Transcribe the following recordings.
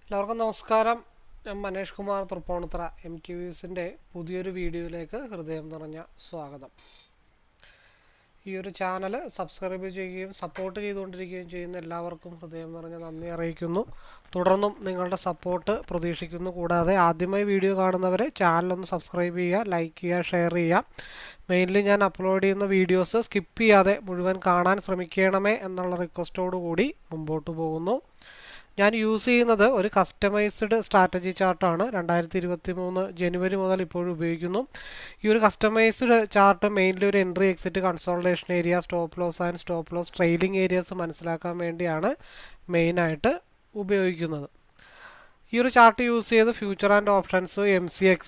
എല്ലാവർക്കും നമസ്കാരം. ഞാൻ മനേഷ് കുമാർ തൃപ്പൂണിത്തറ MQVസിൻ്റെ പുതിയൊരു വീഡിയോയിലേക്ക് ഹൃദയം നിറഞ്ഞ സ്വാഗതം. ഈ ഒരു ചാനൽ സബ്സ്ക്രൈബ് ചെയ്യുകയും സപ്പോർട്ട് ചെയ്തുകൊണ്ടിരിക്കുകയും ചെയ്യുന്ന എല്ലാവർക്കും ഹൃദയം നിറഞ്ഞ നന്ദി അറിയിക്കുന്നു. തുടർന്നും നിങ്ങളുടെ സപ്പോർട്ട് പ്രതീക്ഷിക്കുന്നു. കൂടാതെ ആദ്യമായി വീഡിയോ കാണുന്നവരെ ചാനലൊന്ന് സബ്സ്ക്രൈബ് ചെയ്യുക, ലൈക്ക് ചെയ്യുക, ഷെയർ ചെയ്യുക. മെയിൻലി ഞാൻ അപ്ലോഡ് ചെയ്യുന്ന വീഡിയോസ് സ്കിപ്പ് ചെയ്യാതെ മുഴുവൻ കാണാൻ ശ്രമിക്കണമേ എന്നുള്ള റിക്വസ്റ്റോടു കൂടി മുമ്പോട്ട് പോകുന്നു. ഞാൻ യൂസ് ചെയ്യുന്നത് ഒരു കസ്റ്റമൈസ്ഡ് സ്ട്രാറ്റജി ചാർട്ടാണ്. 2023 ജനുവരി മുതൽ ഇപ്പോഴും ഉപയോഗിക്കുന്നു. ഈ ഒരു കസ്റ്റമൈസ്ഡ് ചാർട്ട് മെയിൻലി ഒരു entry, exit, consolidation area, stop loss and stop loss, trailing areas മനസ്സിലാക്കാൻ വേണ്ടിയാണ് മെയിനായിട്ട് ഉപയോഗിക്കുന്നത്. ഈ ഒരു ചാർട്ട് യൂസ് ചെയ്ത് future and options, MCX,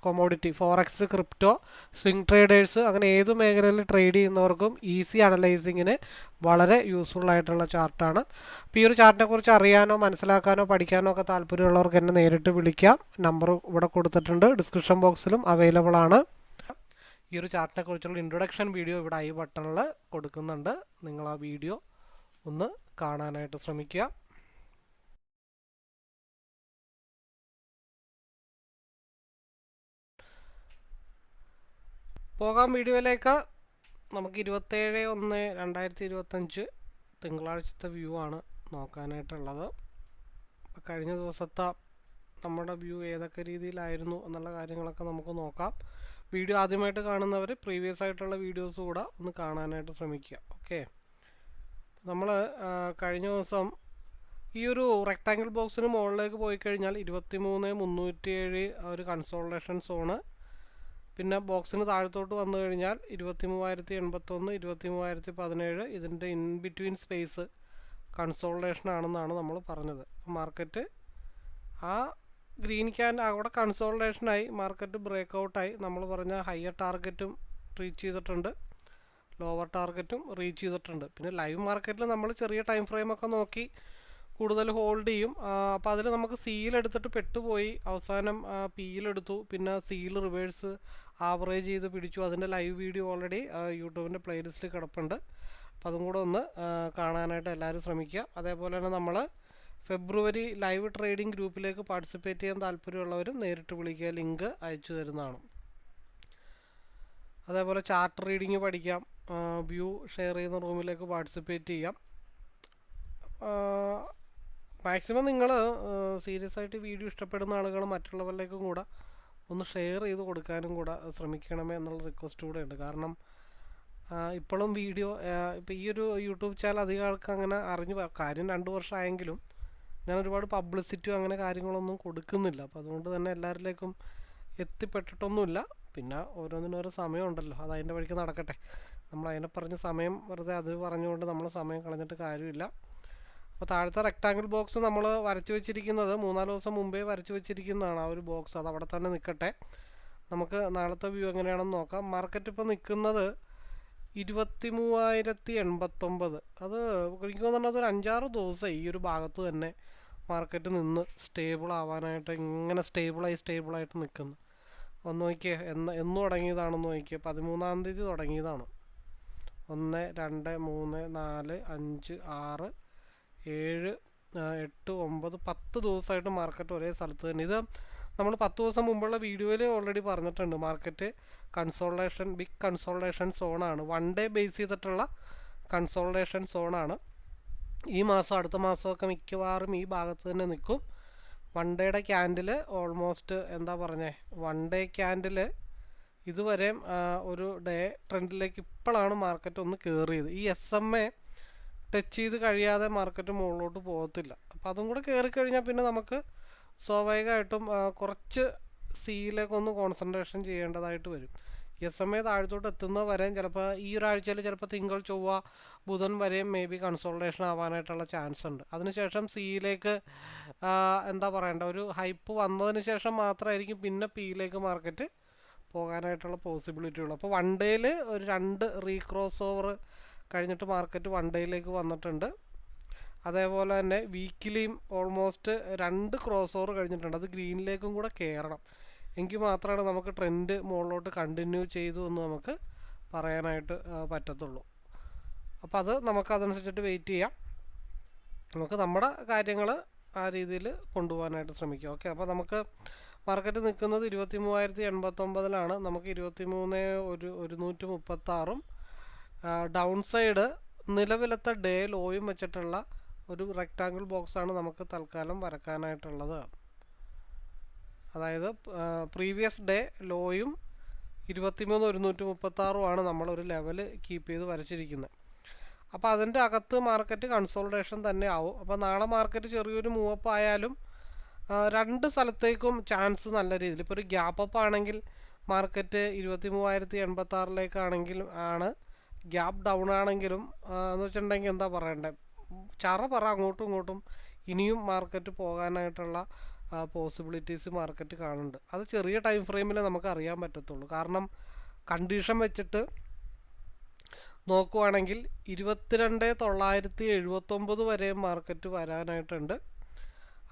commodity, forex, crypto, swing traders അങ്ങനെ ഏത് മേഖലയിൽ ട്രേഡ് ചെയ്യുന്നവർക്കും ഈസി അനലൈസിങ്ങിന് വളരെ യൂസ്ഫുൾ ആയിട്ടുള്ള ചാർട്ടാണ്. അപ്പോൾ ഈ ഒരു ചാർട്ടിനെ കുറിച്ച് അറിയാനോ മനസ്സിലാക്കാനോ പഠിക്കാനോ ഒക്കെ താല്പര്യമുള്ളവർക്ക് എന്നെ നേരിട്ട് വിളിക്കാം. നമ്പർ ഇവിടെ കൊടുത്തിട്ടുണ്ട്, ഡിസ്ക്രിപ്ഷൻ ബോക്സിലും അവൈലബിൾ ആണ്. ഈ ഒരു ചാർട്ടിനെ കുറിച്ചുള്ള ഇൻട്രൊഡക്ഷൻ വീഡിയോ ഇവിടെ ഐ ബട്ടണിൽ കൊടുക്കുന്നുണ്ട്. നിങ്ങൾ ആ വീഡിയോ ഒന്ന് കാണാനായിട്ട് ശ്രമിക്കുക. പോകാം വീഡിയോയിലേക്ക്. നമുക്ക് 27/1/2025 തിങ്കളാഴ്ചത്തെ വ്യൂ ആണ് നോക്കാനായിട്ടുള്ളത്. അപ്പോൾ കഴിഞ്ഞ ദിവസത്തെ നമ്മുടെ വ്യൂ ഏതൊക്കെ രീതിയിലായിരുന്നു എന്നുള്ള കാര്യങ്ങളൊക്കെ നമുക്ക് നോക്കാം. വീഡിയോ ആദ്യമായിട്ട് കാണുന്നവർ പ്രീവിയസ് ആയിട്ടുള്ള വീഡിയോസ് കൂടെ ഒന്ന് കാണാനായിട്ട് ശ്രമിക്കുക. ഓക്കെ, നമ്മൾ കഴിഞ്ഞ ദിവസം ഈ ഒരു റെക്ടാങ്കിൾ ബോക്സിന് മുകളിലേക്ക് പോയി കഴിഞ്ഞാൽ 23,307 ഒരു കൺസോൾട്ടേഷൻ സോണ്, പിന്നെ ബോക്സിന് താഴത്തോട്ട് വന്നു കഴിഞ്ഞാൽ 23,081, 23,017 ഇതിൻ്റെ ഇൻ ബിറ്റ്വീൻ സ്പേസ് കൺസോൾട്ടേഷൻ ആണെന്നാണ് നമ്മൾ പറഞ്ഞത്. അപ്പോൾ മാർക്കറ്റ് ആ ഗ്രീൻ ക്യാൻ അവിടെ കൺസോൾട്ടേഷനായി, മാർക്കറ്റ് ബ്രേക്ക് ഔട്ടായി. നമ്മൾ പറഞ്ഞ ഹയർ ടാർഗറ്റും റീച്ച് ചെയ്തിട്ടുണ്ട്, ലോവർ ടാർഗറ്റും റീച്ച് ചെയ്തിട്ടുണ്ട്. പിന്നെ ലൈവ് മാർക്കറ്റിൽ നമ്മൾ ചെറിയ ടൈം ഫ്രെയിമൊക്കെ നോക്കി കൂടുതൽ ഹോൾഡ് ചെയ്യും. അപ്പോൾ അതിൽ നമുക്ക് സീലെടുത്തിട്ട് പെട്ടുപോയി, അവസാനം പിയിലെടുത്തു, പിന്നെ സീൽ റിവേഴ്സ് ആവറേജ് ചെയ്ത് പിടിച്ചു. അതിൻ്റെ ലൈവ് വീഡിയോ ഓൾറെഡി യൂട്യൂബിൻ്റെ പ്ലേലിസ്റ്റിൽ കിടപ്പുണ്ട്. അപ്പോൾ അതും കൂടെ ഒന്ന് കാണാനായിട്ട് എല്ലാവരും ശ്രമിക്കുക. അതേപോലെ തന്നെ നമ്മൾ ഫെബ്രുവരി ലൈവ് ട്രേഡിംഗ് ഗ്രൂപ്പിലേക്ക് പാർട്ടിസിപ്പേറ്റ് ചെയ്യാൻ താല്പര്യമുള്ളവരും നേരിട്ട് വിളിക്കുക, ലിങ്ക് അയച്ചു തരുന്നതാണ്. അതേപോലെ ചാർട്ട് റീഡിങ് പഠിക്കാം, വ്യൂ ഷെയർ ചെയ്യുന്ന റൂമിലേക്ക് പാർട്ടിസിപ്പേറ്റ് ചെയ്യാം. മാക്സിമം നിങ്ങൾ സീരിയസ് ആയിട്ട് വീഡിയോ ഇഷ്ടപ്പെടുന്ന ആളുകൾ മറ്റുള്ളവരിലേക്കും കൂടെ ഒന്ന് ഷെയർ ചെയ്ത് കൊടുക്കാനും കൂടെ ശ്രമിക്കണമേ എന്നുള്ള റിക്വസ്റ്റ് കൂടെ ഉണ്ട്. കാരണം ഇപ്പോഴും വീഡിയോ ഇപ്പോൾ ഈ ഒരു യൂട്യൂബ് ചാനൽ അധികം ആൾക്ക് അങ്ങനെ അറിഞ്ഞു കാര്യം 2 വർഷമായെങ്കിലും ഞാൻ ഒരുപാട് പബ്ലിസിറ്റിയോ അങ്ങനെ കാര്യങ്ങളൊന്നും കൊടുക്കുന്നില്ല. അപ്പോൾ അതുകൊണ്ട് തന്നെ എല്ലാവരിലേക്കും എത്തിപ്പെട്ടിട്ടൊന്നുമില്ല. പിന്നെ ഓരോന്നിനോരോ സമയമുണ്ടല്ലോ, അത് അതിൻ്റെ വഴിക്ക് നടക്കട്ടെ. നമ്മൾ അതിനെ പറഞ്ഞ് സമയം വെറുതെ അത് പറഞ്ഞുകൊണ്ട് നമ്മൾ സമയം കളഞ്ഞിട്ട് കാര്യമില്ല. അപ്പോൾ താഴത്തെ റെക്ടാങ്കിൾ ബോക്സ് നമ്മൾ വരച്ചു വെച്ചിരിക്കുന്നത് 3-4 ദിവസം മുമ്പേ വരച്ചു വെച്ചിരിക്കുന്നതാണ്. ആ ഒരു ബോക്സ് അത് അവിടെ തന്നെ നിൽക്കട്ടെ. നമുക്ക് നാളത്തെ വ്യൂ എങ്ങനെയാണെന്ന് നോക്കാം. മാർക്കറ്റ് ഇപ്പോൾ നിൽക്കുന്നത് 23,089. അത് എനിക്ക് തോന്നുന്നത് ഒരു 5-6 ദിവസം ഈ ഒരു ഭാഗത്ത് തന്നെ മാർക്കറ്റ് നിന്ന് സ്റ്റേബിൾ ആവാനായിട്ട് ഇങ്ങനെ സ്റ്റേബിളായിട്ട് നിൽക്കുന്നു. ഒന്ന് നോക്കിയേ, എന്ന് തുടങ്ങിയതാണെന്ന് നോക്കിയേ. 13-ാം തീയതി തുടങ്ങിയതാണ്. 1, 2, 3, 4, 5, 6, 7, 8, 9, 10 ദിവസമായിട്ട് മാർക്കറ്റ് ഒരേ സ്ഥലത്ത് തന്നെ. ഇത് നമ്മൾ 10 ദിവസം മുമ്പുള്ള വീഡിയോയിൽ ഓൾറെഡി പറഞ്ഞിട്ടുണ്ട്. മാർക്കറ്റ് കൺസോൾട്ടേഷൻ, ബിഗ് കൺസോൾട്ടേഷൻ സോണാണ്, 1 ഡേ ബേസ് ചെയ്തിട്ടുള്ള കൺസോൾട്ടേഷൻ സോണാണ്. ഈ മാസം അടുത്ത മാസമൊക്കെ മിക്കവാറും ഈ ഭാഗത്ത് തന്നെ നിൽക്കും. 1 ഡേയുടെ ക്യാൻഡിൽ ഓൾമോസ്റ്റ് എന്താ പറഞ്ഞേ, 1 ഡേ ക്യാൻഡിൽ ഇതുവരെ ഒരു ഡേ ട്രെൻഡിലേക്ക് ഇപ്പോഴാണ് മാർക്കറ്റ് ഒന്ന് കയറിയത്. ഈ SMA ടച്ച് ചെയ്ത് കഴിയാതെ മാർക്കറ്റ് മുകളിലോട്ട് പോകത്തില്ല. അപ്പോൾ അതും കൂടെ കയറിക്കഴിഞ്ഞാൽ പിന്നെ നമുക്ക് സ്വാഭാവികമായിട്ടും കുറച്ച് സിയിലേക്കൊന്ന് കോൺസെൻട്രേഷൻ ചെയ്യേണ്ടതായിട്ട് വരും. SMA താഴത്തോട്ട് എത്തുന്നത് വരെയും ചിലപ്പോൾ ഈ ഒരാഴ്ചയിൽ ചിലപ്പോൾ തിങ്കൾ, ചൊവ്വ, ബുധൻ വരെയും മേ ബി കൺസോൾട്ടേഷൻ ആവാനായിട്ടുള്ള ചാൻസ് ഉണ്ട്. അതിനുശേഷം സിയിലേക്ക് എന്താ പറയേണ്ട ഒരു ഹൈപ്പ് വന്നതിന് ശേഷം മാത്രമായിരിക്കും പിന്നെ പിയിലേക്ക് മാർക്കറ്റ് പോകാനായിട്ടുള്ള പോസിബിലിറ്റി ഉള്ളൂ. അപ്പോൾ 1 ഡേയിൽ ഒരു 2 റീക്രോസ് ഓവർ കഴിഞ്ഞിട്ട് മാർക്കറ്റ് 1 ഡേയിലേക്ക് വന്നിട്ടുണ്ട്. അതേപോലെ തന്നെ വീക്കിലിയും ഓൾമോസ്റ്റ് 2 ക്രോസ് ഓവർ കഴിഞ്ഞിട്ടുണ്ട്. അത് ഗ്രീനിലേക്കും കൂടെ കയറണം, എങ്കിൽ മാത്രമാണ് നമുക്ക് ട്രെൻഡ് മുകളിലോട്ട് കണ്ടിന്യൂ ചെയ്തു എന്ന് നമുക്ക് പറയാനായിട്ട് പറ്റത്തുള്ളൂ. അപ്പോൾ അത് നമുക്ക് അതനുസരിച്ചിട്ട് വെയിറ്റ് ചെയ്യാം. നമുക്ക് നമ്മുടെ കാര്യങ്ങൾ ആ രീതിയിൽ കൊണ്ടുപോകാനായിട്ട് ശ്രമിക്കുക. ഓക്കെ, അപ്പോൾ നമുക്ക് മാർക്കറ്റ് നിൽക്കുന്നത് 23,089 നമുക്ക് 23,136 ഡൗൺ സൈഡ് നിലവിലത്തെ ഡേ ലോയും വെച്ചിട്ടുള്ള ഒരു റെക്റ്റാങ്കിൾ ബോക്സാണ് നമുക്ക് തൽക്കാലം വരക്കാനായിട്ടുള്ളത്. അതായത് പ്രീവിയസ് ഡേ ലോയും 23,136 നമ്മളൊരു ലെവൽ കീപ്പ് ചെയ്ത് വരച്ചിരിക്കുന്നത്. അപ്പോൾ അതിൻ്റെ അകത്ത് മാർക്കറ്റ് കൺസോൾട്ടേഷൻ തന്നെ ആവും. അപ്പോൾ നാളെ മാർക്കറ്റ് ചെറിയൊരു മൂവപ്പ് ആയാലും രണ്ട് സ്ഥലത്തേക്കും ചാൻസ് നല്ല രീതിയിൽ, ഇപ്പോൾ ഒരു ഗ്യാപ്പ് അപ്പ് ആണെങ്കിൽ മാർക്കറ്റ് 23,086 ആണ്. ഗ്യാപ്പ് ഡൗൺ ആണെങ്കിലും എന്ന് വെച്ചിട്ടുണ്ടെങ്കിൽ എന്താ പറയണ്ടേ, പറ അങ്ങോട്ടും ഇങ്ങോട്ടും ഇനിയും മാർക്കറ്റ് പോകാനായിട്ടുള്ള പോസിബിലിറ്റീസ് മാർക്കറ്റ് കാണുന്നുണ്ട്. അത് ചെറിയ ടൈം ഫ്രെയിമിൽ നമുക്ക് അറിയാൻ പറ്റത്തുള്ളൂ. കാരണം കണ്ടീഷൻ വെച്ചിട്ട് നോക്കുവാണെങ്കിൽ 22,979 വരെ മാർക്കറ്റ് വരാനായിട്ടുണ്ട്.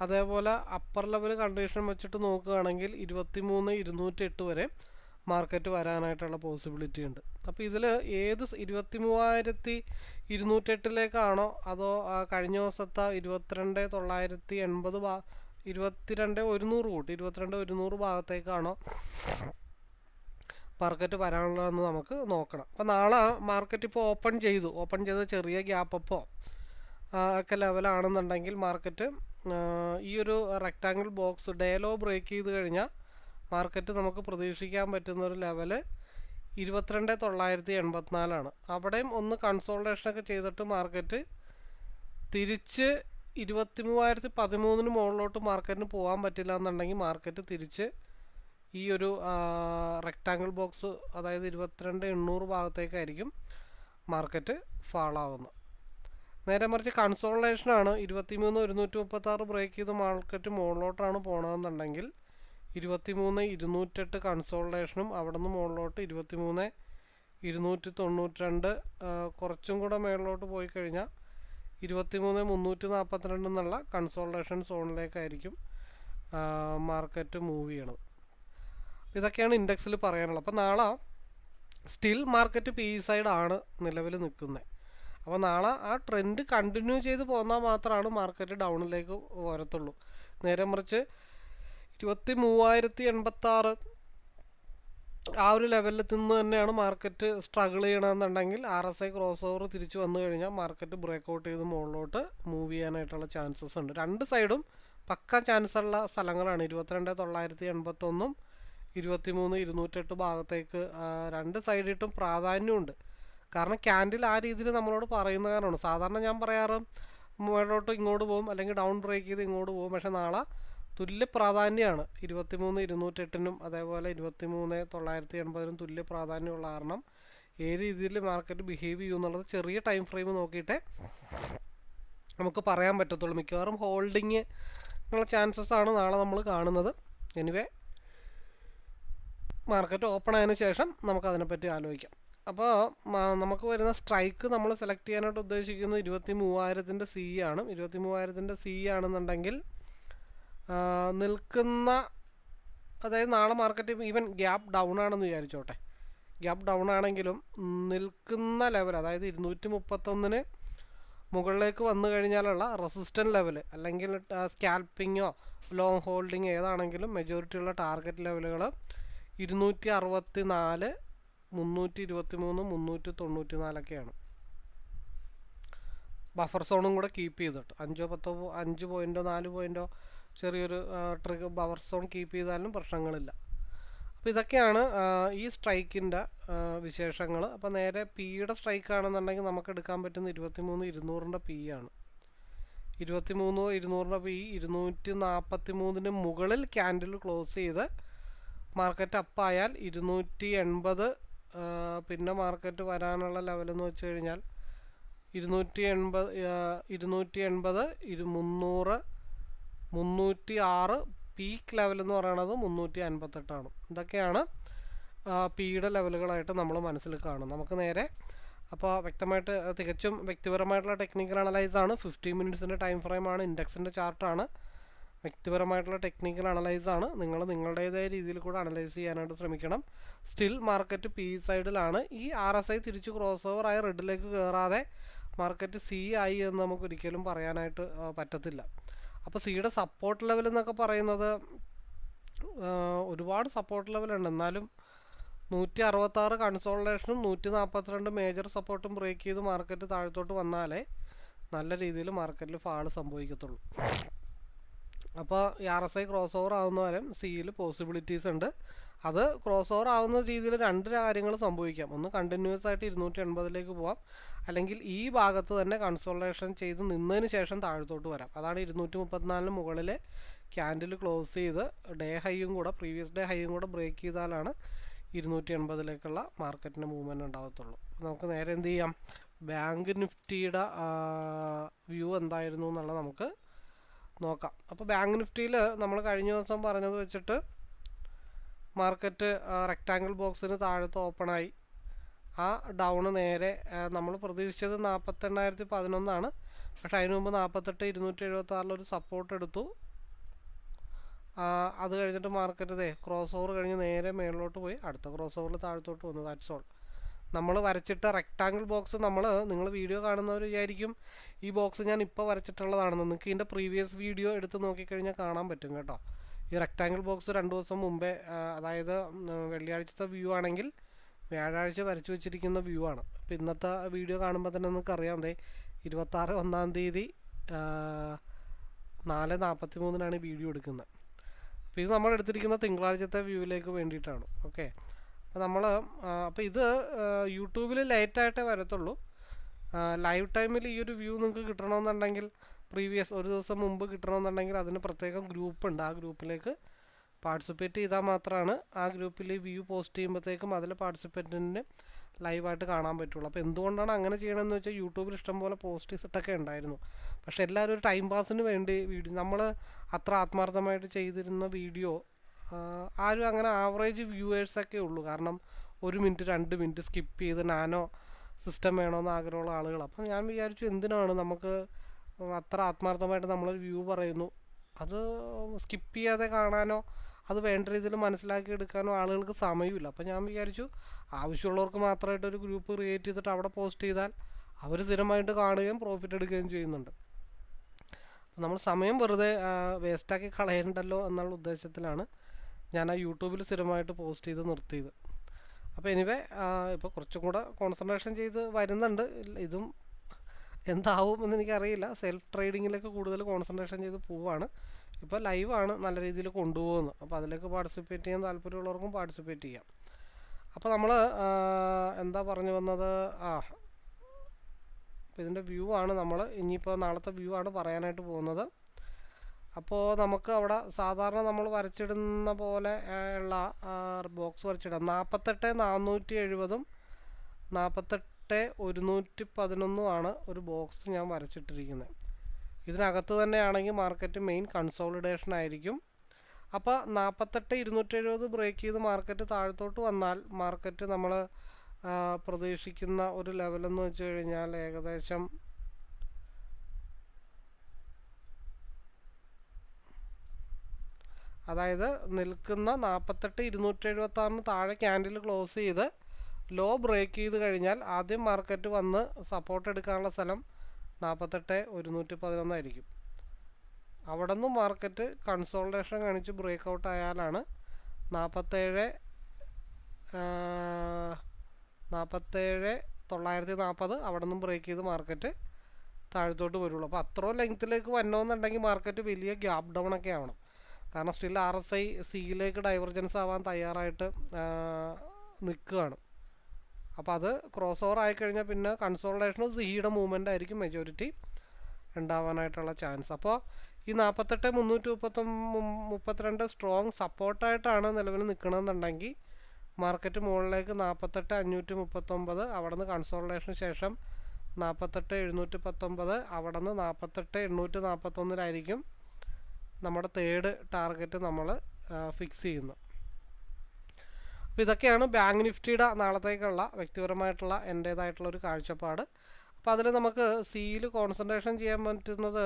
അതേപോലെ അപ്പർ ലെവൽ കണ്ടീഷൻ വെച്ചിട്ട് നോക്കുകയാണെങ്കിൽ 23,208 വരെ മാർക്കറ്റ് വരാനായിട്ടുള്ള പോസിബിലിറ്റി ഉണ്ട്. അപ്പോൾ ഇതിൽ ഏത് 23,208 അതോ കഴിഞ്ഞ ദിവസത്തെ 22,980 22,100 ഭാഗത്തേക്കാണോ മാർക്കറ്റ് വരാനുള്ളതെന്ന് നമുക്ക് നോക്കണം. അപ്പോൾ നാളെ മാർക്കറ്റ് ഇപ്പോൾ ഓപ്പൺ ചെയ്ത് ചെറിയ ഗ്യാപ്പ് അപ്പോ ഒക്കെ ലെവലാണെന്നുണ്ടെങ്കിൽ മാർക്കറ്റ് ഈ ഒരു rectangle box day low break ചെയ്ത് കഴിഞ്ഞാൽ മാർക്കറ്റ് നമുക്ക് പ്രതീക്ഷിക്കാൻ പറ്റുന്ന ഒരു ലെവല് 22,984 അവിടെയും ഒന്ന് കൺസോൾട്ടേഷനൊക്കെ ചെയ്തിട്ട് മാർക്കറ്റ് തിരിച്ച് 23,013 മുകളിലോട്ട് മാർക്കറ്റിന് പോകാൻ പറ്റില്ല എന്നുണ്ടെങ്കിൽ മാർക്കറ്റ് തിരിച്ച് ഈ ഒരു റെക്റ്റാങ്കിൾ ബോക്സ് അതായത് 22,800 ഭാഗത്തേക്കായിരിക്കും മാർക്കറ്റ് ഫാളാവുന്നത്. നേരെ മറിച്ച് കൺസോൾട്ടേഷനാണ് 23,136 ബ്രേക്ക് ചെയ്ത് മാർക്കറ്റ് മുകളിലോട്ടാണ് പോകണമെന്നുണ്ടെങ്കിൽ 23,208 കൺസോൾട്ടേഷനും അവിടെ നിന്ന് മുകളിലോട്ട് 23,292 കുറച്ചും കൂടെ മുകളിലോട്ട് പോയി കഴിഞ്ഞാൽ 23,342 എന്നുള്ള കൺസോൾട്ടേഷൻ സോണിലേക്കായിരിക്കും മാർക്കറ്റ് മൂവ് ചെയ്യണത്. ഇതൊക്കെയാണ് ഇൻഡെക്സിൽ പറയാനുള്ളത്. അപ്പോൾ നാളെ സ്റ്റിൽ മാർക്കറ്റ് പി സൈഡ് ആണ് നിലവിൽ നിൽക്കുന്നത്. അപ്പോൾ നാളെ ആ ട്രെൻഡ് കണ്ടിന്യൂ ചെയ്ത് പോന്നാൽ മാത്രമാണ് മാർക്കറ്റ് ഡൗണിലേക്ക് വരത്തുള്ളൂ. നേരെ മറിച്ച് 23,086 ആ ഒരു ലെവലിൽ നിന്ന് തന്നെയാണ് മാർക്കറ്റ് സ്ട്രഗിൾ ചെയ്യണമെന്നുണ്ടെങ്കിൽ RSI ക്രോസ് ഓവർ തിരിച്ചു വന്നു കഴിഞ്ഞാൽ മാർക്കറ്റ് ബ്രേക്കൗട്ട് ചെയ്ത് മുകളിലോട്ട് മൂവ് ചെയ്യാനായിട്ടുള്ള ചാൻസസ് ഉണ്ട്. രണ്ട് സൈഡും പക്ക ചാൻസ് ഉള്ള സ്ഥലങ്ങളാണ്. 22,981 23,208 ഭാഗത്തേക്ക് രണ്ട് സൈഡിട്ടും പ്രാധാന്യമുണ്ട്. കാരണം ക്യാൻഡിൽ ആ രീതിയിൽ നമ്മളോട് പറയുന്ന കാരണമാണ്. സാധാരണ ഞാൻ പറയാറ് മുകളിലോട്ട് ഇങ്ങോട്ട് പോകും അല്ലെങ്കിൽ ഡൗൺ ബ്രേക്ക് ചെയ്ത് ഇങ്ങോട്ട് പോകും. പക്ഷേ നാളെ തുല്യ പ്രാധാന്യമാണ് 23,208 അതേപോലെ 23,980 തുല്യ പ്രാധാന്യമുള്ള കാരണം ഏത് രീതിയിൽ മാർക്കറ്റ് ബിഹേവ് ചെയ്യും എന്നുള്ളത് ചെറിയ ടൈം ഫ്രെയിം നോക്കിയിട്ടേ നമുക്ക് പറയാൻ പറ്റത്തുള്ളൂ. മിക്കവാറും ഹോൾഡിങ് ഉള്ള ചാൻസസ് ആണ് നാളെ നമ്മൾ കാണുന്നത്. എനിവേ മാർക്കറ്റ് ഓപ്പൺ ആയതിനു ശേഷം നമുക്കതിനെപ്പറ്റി ആലോചിക്കാം. അപ്പോൾ നമുക്ക് വരുന്ന സ്ട്രൈക്ക് നമ്മൾ സെലക്ട് ചെയ്യാനായിട്ട് ഉദ്ദേശിക്കുന്നത് 23,000 C ആണ്. 23,000 C ആണെന്നുണ്ടെങ്കിൽ നിൽക്കുന്ന, അതായത് നാളെ മാർക്കറ്റ് ഈവൻ ഗ്യാപ്പ് ഡൗൺ ആണെന്ന് വിചാരിച്ചോട്ടെ, ഗ്യാപ്പ് ഡൗൺ ആണെങ്കിലും നിൽക്കുന്ന ലെവൽ അതായത് 231 മുകളിലേക്ക് വന്നു കഴിഞ്ഞാലുള്ള റെസിസ്റ്റൻറ്റ് ലെവൽ അല്ലെങ്കിൽ സ്കാൽപ്പിങ്ങോ ലോങ് ഹോൾഡിങ് ഏതാണെങ്കിലും മെജോറിറ്റിയുള്ള ടാർഗറ്റ് ലെവലുകൾ 264, 323, 394 ബഫർ സോണും കൂടെ കീപ്പ് ചെയ്തിട്ട് 5 പോയിൻറ്റോ 4 പോയിൻറ്റോ ചെറിയൊരു ട്രിഗർ ബഫർ സോൺ കീപ്പ് ചെയ്താലും പ്രശ്നങ്ങളില്ല. അപ്പോൾ ഇതൊക്കെയാണ് ഈ സ്ട്രൈക്കിൻ്റെ വിശേഷങ്ങൾ. അപ്പോൾ നേരെ പിയുടെ സ്ട്രൈക്ക് ആണെന്നുണ്ടെങ്കിൽ നമുക്ക് എടുക്കാൻ പറ്റുന്ന 23,200 പി ആണ്. 23,200 പി 243 മുകളിൽ ക്യാൻഡിൽ ക്ലോസ് ചെയ്ത് മാർക്കറ്റ് അപ്പായാൽ 280, പിന്നെ മാർക്കറ്റ് വരാനുള്ള ലെവലെന്ന് വെച്ച് കഴിഞ്ഞാൽ 280, 300, 306 പീക്ക് ലെവലെന്ന് പറയുന്നത് 358. ഇതൊക്കെയാണ് പിയുടെ ലെവലുകളായിട്ട് നമ്മൾ മനസ്സിൽ കാണും. നമുക്ക് നേരെ അപ്പോൾ വ്യക്തമായിട്ട് തികച്ചും വ്യക്തിപരമായിട്ടുള്ള ടെക്നിക്കൽ അനലൈസാണ്. 15 മിനിറ്റ്സിൻ്റെ ടൈം ഫ്രെയിമാണ്. ഇൻഡെക്സിൻ്റെ ചാർട്ടാണ്. വ്യക്തിപരമായിട്ടുള്ള ടെക്നിക്കൽ അനലൈസാണ്. നിങ്ങൾ നിങ്ങളുടേതായ രീതിയിൽ കൂടെ അനലൈസ് ചെയ്യാനായിട്ട് ശ്രമിക്കണം. സ്റ്റിൽ മാർക്കറ്റ് പി സൈഡിലാണ്. ഈ RSI തിരിച്ച് ക്രോസ് ഓവർ ആയി റെഡിലേക്ക് കയറാതെ മാർക്കറ്റ് സി ആയി എന്ന് നമുക്ക് ഒരിക്കലും പറയാനായിട്ട് പറ്റത്തില്ല. അപ്പോൾ സിയുടെ സപ്പോർട്ട് ലെവൽ എന്നൊക്കെ പറയുന്നത് ഒരുപാട് സപ്പോർട്ട് ലെവലുണ്ട്. എന്നാലും 166 കൺസോളിഡേഷനും 142 മേജർ സപ്പോർട്ടും ബ്രേക്ക് ചെയ്ത് മാർക്കറ്റ് താഴത്തോട്ട് വന്നാലേ നല്ല രീതിയിൽ മാർക്കറ്റിൽ ഫാള് സംഭവിക്കത്തുള്ളൂ. അപ്പോൾ RSI ക്രോസ് ഓവർ ആവുന്ന വരെ സിയിൽ പോസിബിലിറ്റീസ് ഉണ്ട്. അത് ക്രോസ് ഓവർ ആവുന്ന രീതിയിൽ രണ്ട് കാര്യങ്ങൾ സംഭവിക്കാം. ഒന്ന് കണ്ടിന്യൂസ് ആയിട്ട് 280 പോവാം, അല്ലെങ്കിൽ ഈ ഭാഗത്ത് തന്നെ കൺസോൾട്ടേഷൻ ചെയ്ത് നിന്നതിന് ശേഷം താഴത്തോട്ട് വരാം. അതാണ് 234 മുകളിൽ ക്യാൻഡിൽ ക്ലോസ് ചെയ്ത് ഡേ ഹൈയും കൂടെ പ്രീവിയസ് ഡേ ഹൈയും കൂടെ ബ്രേക്ക് ചെയ്താലാണ് 280 മാർക്കറ്റിന് മൂവ്മെൻറ്റ് ഉണ്ടാകത്തുള്ളൂ. നമുക്ക് നേരെ എന്ത് ചെയ്യാം, ബാങ്ക് നിഫ്റ്റിയുടെ വ്യൂ എന്തായിരുന്നു എന്നുള്ളത് നമുക്ക് നോക്കാം. അപ്പോൾ ബാങ്ക് നിഫ്റ്റിയിൽ നമ്മൾ കഴിഞ്ഞ ദിവസം പറഞ്ഞത് വെച്ചിട്ട് മാർക്കറ്റ് റെക്റ്റാങ്കിൾ ബോക്സിന് താഴത്ത് ഓപ്പണായി. ആ ഡൗണ് നേരെ നമ്മൾ പ്രതീക്ഷിച്ചത് 48,011 പക്ഷേ അതിന് മുമ്പ് 48,276 ഒരു സപ്പോർട്ട് എടുത്തു. അത് കഴിഞ്ഞിട്ട് മാർക്കറ്റ് ക്രോസ് ഓവർ കഴിഞ്ഞ് നേരെ മേളിലോട്ട് പോയി അടുത്ത ക്രോസ് ഓവറിൽ താഴത്തോട്ട് വന്നു. That's all. നമ്മൾ വരച്ചിട്ട റെക്റ്റാങ്കിൾ ബോക്സ് നിങ്ങൾ വീഡിയോ കാണുന്നവർ വിചാരിക്കും ഈ ബോക്സ് ഞാൻ ഇപ്പോൾ വരച്ചിട്ടുള്ളതാണെന്ന്. നിങ്ങൾക്ക് ഇതിൻ്റെ പ്രീവിയസ് വീഡിയോ എടുത്ത് നോക്കിക്കഴിഞ്ഞാൽ കാണാൻ പറ്റും കേട്ടോ. ഈ റെക്റ്റാങ്കിൾ ബോക്സ് 2 ദിവസം മുമ്പേ, അതായത് വെള്ളിയാഴ്ചത്തെ വ്യൂ ആണെങ്കിൽ വ്യാഴാഴ്ച വരച്ചു വെച്ചിരിക്കുന്ന വ്യൂ ആണ്. അപ്പോൾ ഇന്നത്തെ വീഡിയോ കാണുമ്പോൾ തന്നെ നിങ്ങൾക്ക് അറിയാം 26 ഒന്നാം തീയതി 4:43 വീഡിയോ എടുക്കുന്നത്. അപ്പോൾ ഇത് നമ്മൾ എടുത്തിരിക്കുന്ന തിങ്കളാഴ്ചത്തെ വ്യൂവിലേക്ക് വേണ്ടിയിട്ടാണ്. ഓക്കെ, അപ്പോൾ ഇത് യൂട്യൂബിൽ ലേറ്റായിട്ടേ വരത്തുള്ളൂ. ലൈവ് ടൈമിൽ ഈ ഒരു വ്യൂ നിങ്ങൾക്ക് കിട്ടണമെന്നുണ്ടെങ്കിൽ പ്രീവിയസ് ഒരു ദിവസം മുമ്പ് കിട്ടണമെന്നുണ്ടെങ്കിൽ അതിന് പ്രത്യേകം ഗ്രൂപ്പുണ്ട്. ആ ഗ്രൂപ്പിലേക്ക് പാർട്ടിസിപ്പേറ്റ് ചെയ്താൽ മാത്രമാണ് ആ ഗ്രൂപ്പിൽ വ്യൂ പോസ്റ്റ് ചെയ്യുമ്പോഴത്തേക്കും അതിൽ പാർട്ടിസിപ്പേറ്റിന് ലൈവായിട്ട് കാണാൻ പറ്റുള്ളൂ. അപ്പോൾ എന്തുകൊണ്ടാണ് അങ്ങനെ ചെയ്യണമെന്ന് വെച്ചാൽ യൂട്യൂബിൽ ഇഷ്ടംപോലെ പോസ്റ്റ് ചെയ്തിട്ടൊക്കെ ഉണ്ടായിരുന്നു. പക്ഷേ എല്ലാവരും ഒരു ടൈം പാസിന് വേണ്ടി വീഡിയോ, നമ്മൾ അത്ര ആത്മാർത്ഥമായിട്ട് ചെയ്തിരുന്ന വീഡിയോ ആരും അങ്ങനെ ആവറേജ് വ്യൂവേഴ്സൊക്കെ ഉള്ളൂ. കാരണം 1 മിനിറ്റ് 2 മിനിറ്റ് സ്കിപ്പ് ചെയ്ത് നാനോ സിസ്റ്റം വേണമെന്ന് ആഗ്രഹമുള്ള ആളുകൾ. അപ്പം ഞാൻ വിചാരിച്ചു എന്തിനാണ് നമുക്ക് അത്ര ആത്മാർത്ഥമായിട്ട് നമ്മളൊരു വ്യൂ പറയുന്നു, അത് സ്കിപ്പ് ചെയ്യാതെ കാണാനോ അത് വേണ്ട രീതിയിൽ മനസ്സിലാക്കി എടുക്കാനോ ആളുകൾക്ക് സമയമില്ല. അപ്പം ഞാൻ വിചാരിച്ചു ആവശ്യമുള്ളവർക്ക് മാത്രമായിട്ടൊരു ഗ്രൂപ്പ് ക്രിയേറ്റ് ചെയ്തിട്ട് അവിടെ പോസ്റ്റ് ചെയ്താൽ അവർ സ്ഥിരമായിട്ട് കാണുകയും പ്രോഫിറ്റ് എടുക്കുകയും ചെയ്യുന്നുണ്ട്. അപ്പം നമ്മൾ സമയം വെറുതെ വേസ്റ്റാക്കി കളയണ്ടല്ലോ എന്നുള്ള ഉദ്ദേശത്തിലാണ് ഞാൻ ആ യൂട്യൂബിൽ സ്ഥിരമായിട്ട് പോസ്റ്റ് ചെയ്ത് നിർത്തിയത്. അപ്പോൾ എനിവേ ഇപ്പോൾ കുറച്ചും കൂടെ കോൺസെൻട്രേഷൻ ചെയ്ത് വരുന്നുണ്ട്. ഇതും എന്താവും എന്ന് എനിക്കറിയില്ല. സെൽഫ് ട്രേഡിങ്ങിലേക്ക് കൂടുതൽ കോൺസെൻട്രേഷൻ ചെയ്ത് പോവാണ്. ഇപ്പോൾ ലൈവാണ് നല്ല രീതിയിൽ കൊണ്ടുപോകുന്നത്. അപ്പോൾ അതിലേക്ക് പാർട്ടിസിപ്പേറ്റ് ചെയ്യാൻ താല്പര്യമുള്ളവർക്കും പാർട്ടിസിപ്പേറ്റ് ചെയ്യാം. അപ്പോൾ നമ്മൾ എന്താ പറഞ്ഞു വന്നത്, അപ്പോൾ ഇതിൻ്റെ വ്യൂ ആണ് നമ്മൾ ഇനിയിപ്പോൾ നാളത്തെ വ്യൂ ആണ് പറയാനായിട്ട് പോകുന്നത്. അപ്പോൾ നമുക്ക് അവിടെ സാധാരണ നമ്മൾ വരച്ചിടുന്ന പോലെ ഉള്ള ബോക്സ് വരച്ചിടാം. 48,470 48,111 ആണ് ഒരു ബോക്സ് ഞാൻ വരച്ചിട്ടിരിക്കുന്നത്. ഇതിനകത്ത് തന്നെയാണെങ്കിൽ മാർക്കറ്റ് മെയിൻ കൺസോളിഡേഷൻ ആയിരിക്കും. അപ്പോൾ 48,270 ബ്രേക്ക് ചെയ്ത് മാർക്കറ്റ് താഴത്തോട്ട് വന്നാൽ മാർക്കറ്റ് നമ്മൾ പ്രതീക്ഷിക്കുന്ന ഒരു ലെവലെന്ന് വെച്ച് കഴിഞ്ഞാൽ ഏകദേശം അതായത് നിൽക്കുന്ന 48,276 താഴെ ക്യാൻഡിൽ ക്ലോസ് ചെയ്ത് ലോ ബ്രേക്ക് ചെയ്ത് കഴിഞ്ഞാൽ ആദ്യം മാർക്കറ്റ് വന്ന് സപ്പോർട്ട് എടുക്കാനുള്ള സ്ഥലം 48,111 ആയിരിക്കും. അവിടെ നിന്നും മാർക്കറ്റ് കൺസോൾട്ടേഷൻ കാണിച്ച് ബ്രേക്ക് ഔട്ട് ആയാലാണ് 47,940 അവിടെ നിന്നും ബ്രേക്ക് ചെയ്ത് മാർക്കറ്റ് താഴത്തോട്ട് വരുള്ളൂ. അപ്പോൾ അത്രയും ലെങ്ത്തിലേക്ക് വരണമെന്നുണ്ടെങ്കിൽ മാർക്കറ്റ് വലിയ ഗ്യാപ്പ് ഡൗൺ ഒക്കെ ആവണം. കാരണം സ്റ്റിൽ RSI സിയിലേക്ക് ഡൈവർജൻസ് ആവാൻ തയ്യാറായിട്ട് നിൽക്കുകയാണ്. അപ്പോൾ അത് ക്രോസ് ഓവർ ആയിക്കഴിഞ്ഞാൽ പിന്നെ കൺസോൾട്ടേഷനും സിയുടെ മൂവ്മെൻ്റ് ആയിരിക്കും മെജോറിറ്റി ഉണ്ടാവാനായിട്ടുള്ള ചാൻസ്. അപ്പോൾ ഈ 48,332 സ്ട്രോങ് സപ്പോർട്ടായിട്ടാണ് നിലവിൽ നിൽക്കണമെന്നുണ്ടെങ്കിൽ മാർക്കറ്റ് മുകളിലേക്ക് 48,539 അവിടെ നിന്ന് കൺസോൾട്ടേഷന് ശേഷം 48,719 അവിടെ നിന്ന് 48,841 നമ്മുടെ തേർഡ് ടാർഗറ്റ് നമ്മൾ ഫിക്സ് ചെയ്യുന്നു. അപ്പോൾ ഇതൊക്കെയാണ് ബാങ്ക് നിഫ്റ്റിയുടെ നാളത്തേക്കുള്ള വ്യക്തിപരമായിട്ടുള്ള എൻ്റേതായിട്ടുള്ള ഒരു കാഴ്ചപ്പാട്. അപ്പോൾ അതിൽ നമുക്ക് സിയിൽ കോൺസെൻട്രേഷൻ ചെയ്യാൻ പറ്റുന്നത്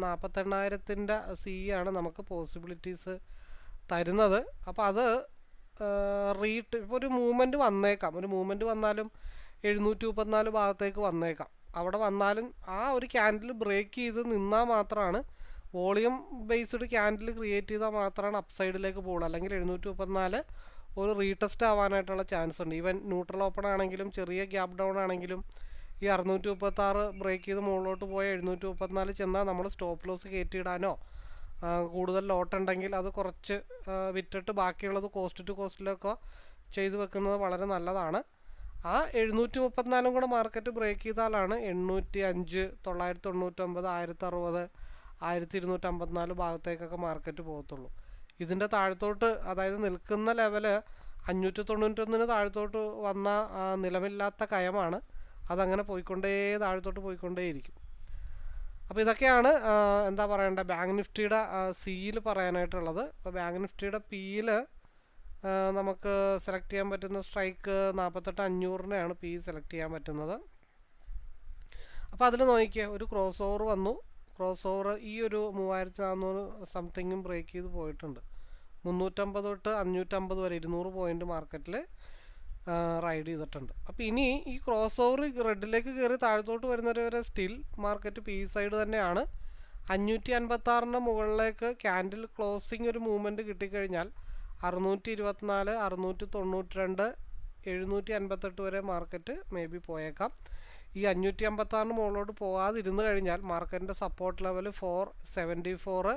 48,000 ആണ് നമുക്ക് പോസിബിലിറ്റീസ് തരുന്നത്. അപ്പോൾ അത് ഇപ്പോൾ ഒരു മൂവ്മെൻറ്റ് വന്നേക്കാം, ഒരു മൂവ്മെൻറ്റ് വന്നാലും 734 ഭാഗത്തേക്ക് വന്നേക്കാം. അവിടെ വന്നാലും ആ ഒരു ക്യാൻഡിൽ ബ്രേക്ക് ചെയ്ത് നിന്നാൽ മാത്രമാണ് വോളിയം ബേസ്ഡ് ക്യാൻഡിൽ ക്രിയേറ്റ് ചെയ്താൽ മാത്രമാണ് അപ്സൈഡിലേക്ക് പോകുള്ളൂ. അല്ലെങ്കിൽ 734 ഒരു റീടെസ്റ്റ് ആവാനായിട്ടുള്ള ചാൻസ് ഉണ്ട്. ഈവൻ ന്യൂട്രൽ ഓപ്പൺ ആണെങ്കിലും ചെറിയ ഗ്യാപ്പ് ഡൗൺ ആണെങ്കിലും ഈ 636 ബ്രേക്ക് ചെയ്ത് മുകളിലോട്ട് പോയ 734 ചെന്നാൽ നമ്മൾ സ്റ്റോപ്പ് ലോസ് കയറ്റിയിടാനോ കൂടുതൽ ലോട്ട് ഉണ്ടെങ്കിൽ അത് കുറച്ച് വിറ്റിട്ട് ബാക്കിയുള്ളത് കോസ്റ്റ് ടു കോസ്റ്റിലൊക്കെ ചെയ്ത് വെക്കുന്നത് വളരെ നല്ലതാണ്. ആ 734 കൂടെ മാർക്കറ്റ് ബ്രേക്ക് ചെയ്താലാണ് 805, 999, 1060, 1254 ഭാഗത്തേക്കൊക്കെ മാർക്കറ്റ് പോകത്തുള്ളൂ. ഇതിൻ്റെ താഴത്തോട്ട്, അതായത് നിൽക്കുന്ന ലെവല് 591 താഴത്തോട്ട് വന്ന നിലവില്ലാത്ത കയമാണ്. അതങ്ങനെ താഴത്തോട്ട് പോയിക്കൊണ്ടേയിരിക്കും. അപ്പോൾ ഇതൊക്കെയാണ് എന്താ പറയണ്ടേ ബാങ്ക് നിഫ്റ്റിയുടെ സിയിൽ പറയാനായിട്ടുള്ളത്. അപ്പോൾ ബാങ്ക് നിഫ്റ്റിയുടെ പിയിൽ നമുക്ക് സെലക്ട് ചെയ്യാൻ പറ്റുന്ന സ്ട്രൈക്ക് 48,500-നെയാണ് പി സെലക്ട് ചെയ്യാൻ പറ്റുന്നത്. അപ്പോൾ അതിൽ നോക്കിക്കുക, ഒരു ക്രോസ് ഓവർ വന്നു. ക്രോസ് ഓവർ ഈ ഒരു 3400 സംതിങ്ങും ബ്രേക്ക് ചെയ്ത് പോയിട്ടുണ്ട്. 350 തൊട്ട് 550 വരെ 200 പോയിൻ്റ് മാർക്കറ്റിൽ റൈഡ് ചെയ്തിട്ടുണ്ട്. അപ്പോൾ ഇനി ഈ ക്രോസ് ഓവർ റെഡിലേക്ക് കയറി താഴത്തോട്ട് വരുന്നവരെ വരെ സ്റ്റിൽ മാർക്കറ്റ് പി സൈഡ് തന്നെയാണ്. 556-ൻ്റെ മുകളിലേക്ക് ക്യാൻഡിൽ ക്ലോസിങ് ഒരു മൂവ്മെൻറ്റ് കിട്ടിക്കഴിഞ്ഞാൽ 624, 692, 758 വരെ മാർക്കറ്റ് മേ ബി പോയേക്കാം. ഈ 556-ന് മുകളിലോട്ട് പോകാതിരുന്ന് കഴിഞ്ഞാൽ മാർക്കറ്റിൻ്റെ സപ്പോർട്ട് ലെവൽ 474,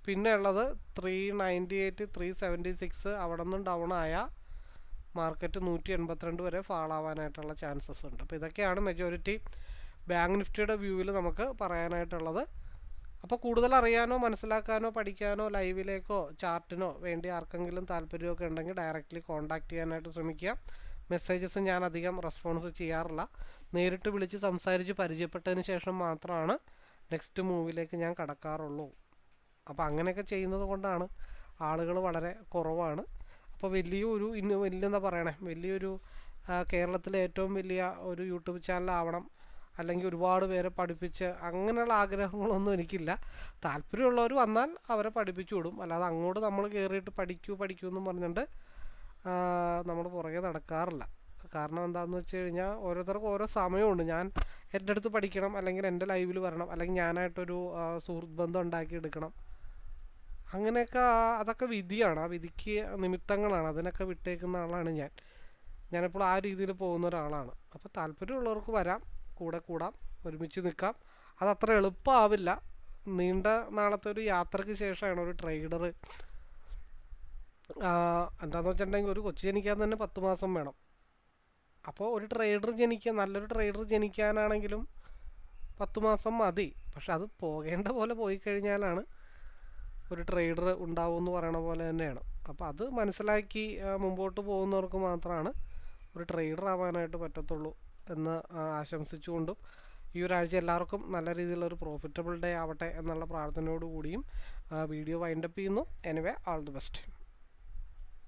പിന്നെ ഉള്ളത് 398, 376. അവിടെ നിന്നും ഡൗൺ ആയ മാർക്കറ്റ് 182 വരെ ഫാൾ ആവാനായിട്ടുള്ള ചാൻസസ് ഉണ്ട്. അപ്പോൾ ഇതൊക്കെയാണ് മെജോറിറ്റി ബാങ്ക് നിഫ്റ്റിയുടെ വ്യൂവിൽ നമുക്ക് പറയാനായിട്ടുള്ളത്. അപ്പോൾ കൂടുതൽ അറിയാനോ മനസ്സിലാക്കാനോ പഠിക്കാനോ ലൈവിലേക്കോ ചാർട്ടിനോ വേണ്ടി ആർക്കെങ്കിലും താല്പര്യമൊക്കെ ഉണ്ടെങ്കിൽ ഡയറക്റ്റ്ലി കോൺടാക്റ്റ് ചെയ്യാനായിട്ട് ശ്രമിക്കുക. മെസ്സേജസ് ഞാൻ അധികം റെസ്പോൺസ് ചെയ്യാറില്ല. നേരിട്ട് വിളിച്ച് സംസാരിച്ച് പരിചയപ്പെട്ടതിന് ശേഷം മാത്രമാണ് നെക്സ്റ്റ് മൂവിലേക്ക് ഞാൻ കടക്കാറുള്ളൂ. അപ്പോൾ അങ്ങനെയൊക്കെ ചെയ്യുന്നത് കൊണ്ടാണ് ആളുകൾ വളരെ കുറവാണ്. അപ്പോൾ വലിയൊരു എന്താ പറയണേ, വലിയൊരു കേരളത്തിലെ ഏറ്റവും വലിയ ഒരു യൂട്യൂബ് ചാനലാവണം, അല്ലെങ്കിൽ ഒരുപാട് പേരെ പഠിപ്പിച്ച് അങ്ങനെയുള്ള ആഗ്രഹങ്ങളൊന്നും എനിക്കില്ല. താല്പര്യമുള്ളവർ വന്നാൽ അവരെ പഠിപ്പിച്ചു വിടും. അല്ലാതെ അങ്ങോട്ട് നമ്മൾ കയറിയിട്ട് പഠിക്കൂ എന്നും പറഞ്ഞുകൊണ്ട് നമ്മൾ പുറകെ നടക്കാറില്ല. കാരണം എന്താണെന്ന് വെച്ച് കഴിഞ്ഞാൽ ഓരോരുത്തർക്കും ഓരോ സമയമുണ്ട്. ഞാൻ എൻ്റെ അടുത്ത് പഠിക്കണം, അല്ലെങ്കിൽ എൻ്റെ ലൈവിൽ വരണം, അല്ലെങ്കിൽ ഞാനായിട്ടൊരു സുഹൃത്ത് ബന്ധം ഉണ്ടാക്കിയെടുക്കണം. അങ്ങനെയൊക്കെ അതൊക്കെ വിധിയാണ്. ആ വിധിക്ക് നിമിത്തങ്ങളാണ്. അതിനൊക്കെ വിട്ടേക്കുന്ന ആളാണ് ഞാനിപ്പോൾ ആ രീതിയിൽ പോകുന്ന ഒരാളാണ്. അപ്പോൾ താല്പര്യമുള്ളവർക്ക് വരാം, കൂടെ കൂടാം, ഒരുമിച്ച് നിൽക്കാം. അതത്ര എളുപ്പമാവില്ല. നീണ്ട നാളത്തെ ഒരു യാത്രയ്ക്ക് ശേഷമാണ് ഒരു ട്രേഡർ എന്താണെന്ന് വെച്ചിട്ടുണ്ടെങ്കിൽ ഒരു കൊച്ചു ജനിക്കാൻ തന്നെ 10 മാസം വേണം. അപ്പോൾ ഒരു നല്ലൊരു ട്രേഡർ ജനിക്കാനാണെങ്കിലും 10 മാസം മതി. പക്ഷെ അത് പോകേണ്ട പോലെ പോയി കഴിഞ്ഞാലാണ് ഒരു ട്രേഡർ ഉണ്ടാവും എന്ന് പറയണ പോലെ തന്നെയാണ്. അപ്പോൾ അത് മനസ്സിലാക്കി മുമ്പോട്ട് പോകുന്നവർക്ക് മാത്രമാണ് ഒരു ട്രേഡർ ആവാനായിട്ട് പറ്റത്തുള്ളൂ എന്ന് ആശംസിച്ചുകൊണ്ടും ഈ ഒരാഴ്ച എല്ലാവർക്കും നല്ല രീതിയിലുള്ളൊരു പ്രോഫിറ്റബിൾ ഡേ ആവട്ടെ എന്നുള്ള പ്രാർത്ഥനയോടുകൂടിയും വീഡിയോ വൈൻഡപ്പ് ചെയ്യുന്നു. Anyway, all the best.